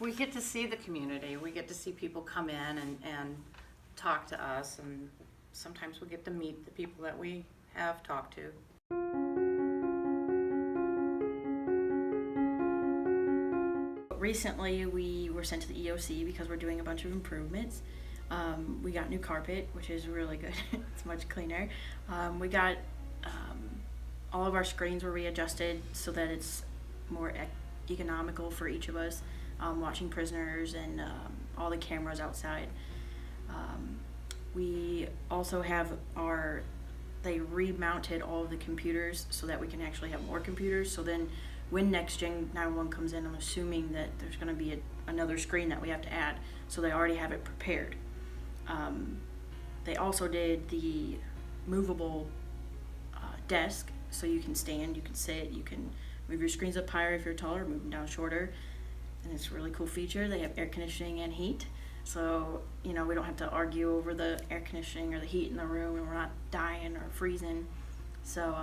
We get to see the community. We get to see people come in and talk to us, and sometimes we get to meet the people that we have talked to. Recently, we were sent to the EOC because we're doing a bunch of improvements. We got new carpet, which is really good. It's much cleaner. We got all of our screens were readjusted so that it's more economical for each of us, watching prisoners and all the cameras outside. We also have they remounted all of the computers so that we can actually have more computers. So then when Next Gen 911 comes in, I'm assuming that there's going to be another screen that we have to add. So they already have it prepared. They also did the movable desk, so you can stand, you can sit, you can move your screens up higher if you're taller, move them down shorter. And it's a really cool feature. They have air conditioning and heat. So, we don't have to argue over the air conditioning or the heat in the room, and we're not dying or freezing. So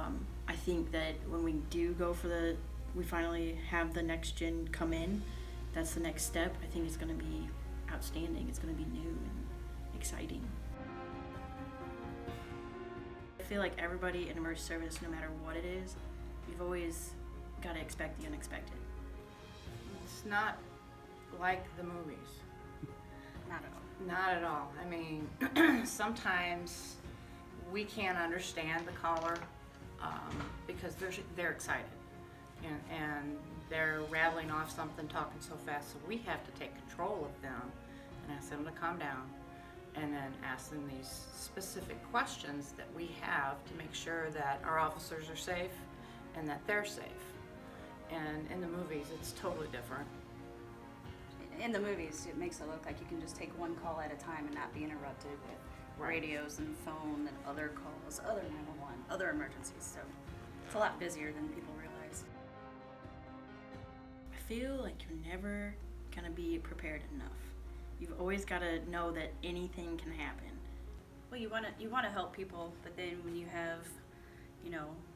I think that when we do go for we finally have the Next Gen come in, that's the next step. I think it's going to be outstanding. It's going to be new and exciting. I feel like everybody in emergency service, no matter what it is, you've always got to expect the unexpected. It's not like the movies. Not at all. Not at all. I mean, sometimes we can't understand the caller because they're excited and they're rattling off something, talking so fast. So we have to take control of them and ask them to calm down, and then ask them these specific questions that we have to make sure that our officers are safe and that they're safe. And in the movies, it's totally different. In the movies, it makes it look like you can just take one call at a time and not be interrupted with radios and phone and other calls, other 911, other emergencies. So it's a lot busier than people realize. I feel like you're never going to be prepared enough. You've always got to know that anything can happen. Well, you want to help people, but then when you have,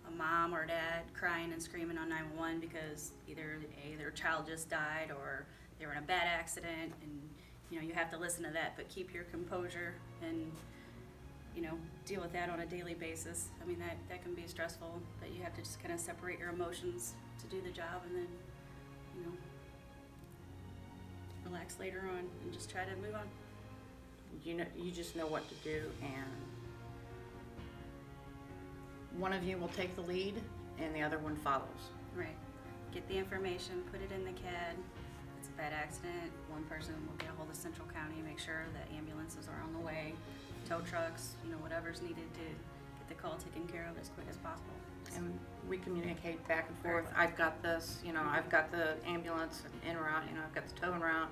a mom or dad crying and screaming on 911 because either their child just died or they were in a bad accident, and you have to listen to that, but keep your composure and deal with that on a daily basis. I mean, that can be stressful, but you have to just kind of separate your emotions to do the job, and then relax later on and just try to move on. You just know what to do, and one of you will take the lead and the other one follows. Right. Get the information, put it in the CAD. If it's a bad accident, one person will get a hold of Central County, make sure that ambulances are on the way, tow trucks, whatever's needed to get the call taken care of as quick as possible. And we communicate back and forth. I've got this, I've got the ambulance en route, I've got the tow en route,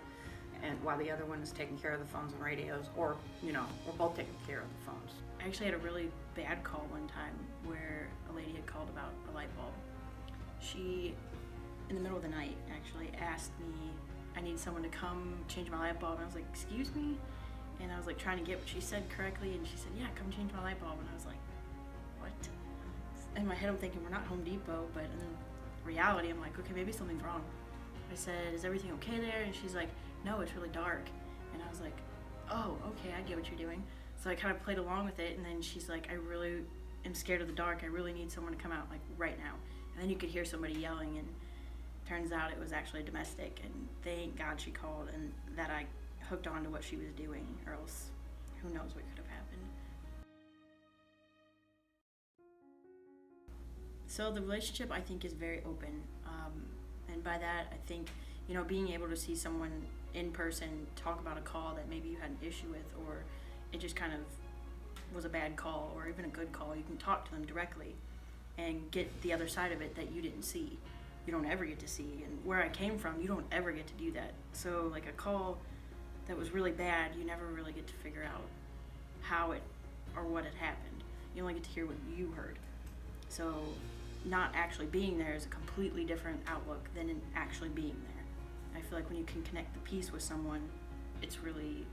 and while the other one is taking care of the phones and radios, or, we're both taking care of the phones. I actually had a really bad call one time where a lady had called about a light bulb. She, in the middle of the night, actually asked me, I need someone to come change my light bulb. And I was like, excuse me? And I was like trying to get what she said correctly, and she said, yeah, come change my light bulb. And I was like, what? In my head I'm thinking, we're not Home Depot, but in reality I'm like, okay, maybe something's wrong. I said, is everything okay there? And she's like, no, it's really dark. And I was like, oh, okay, I get what you're doing. So I kind of played along with it, and then she's like, I really am scared of the dark. I really need someone to come out, like, right now. And then you could hear somebody yelling, and turns out it was actually a domestic, and thank God she called and that I hooked on to what she was doing, or else who knows what could have happened. So the relationship, I think, is very open. And by that, I think, being able to see someone in person talk about a call that maybe you had an issue with, or it just kind of was a bad call, or even a good call, you can talk to them directly and get the other side of it that you didn't see. You don't ever get to see. And where I came from, you don't ever get to do that. So like a call that was really bad, you never really get to figure out how it or what had happened. You only get to hear what you heard. So not actually being there is a completely different outlook than in actually being there. I feel like when you can connect the piece with someone, it's really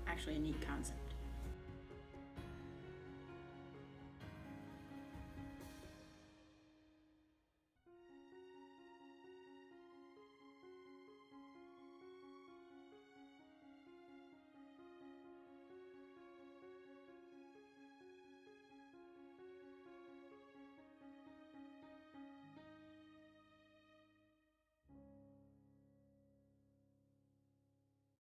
actually a neat concept.